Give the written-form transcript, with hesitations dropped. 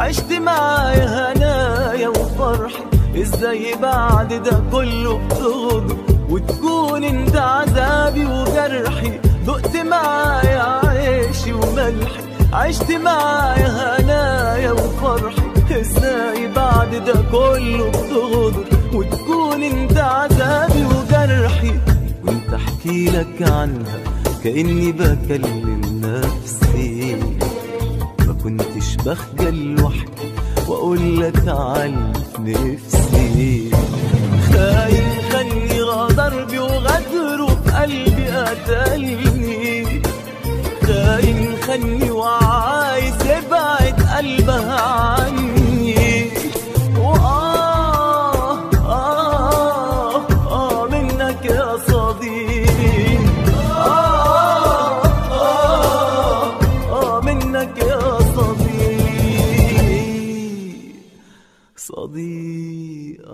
عشت معايا هنايا وفرحي، ازاي بعد ده كله بتغدر وتكون انت عذابي وجرحي؟ دقت معايا عيشي وملحي، عشت معايا هنايا وفرحي، ازاي بعد ده كله بتغدر وتكون انت عذابي وجرحي؟ كنت احكي لك عنها كأني بكلم نفسي، ما كنتش بخجل وحدي واقول لك عن نفسي. خاين خني غدر بي وغدره في قلبي قتلني، خاين خني وعايز يبعد قلبها عني. منك يا صديق، منك يا صديق.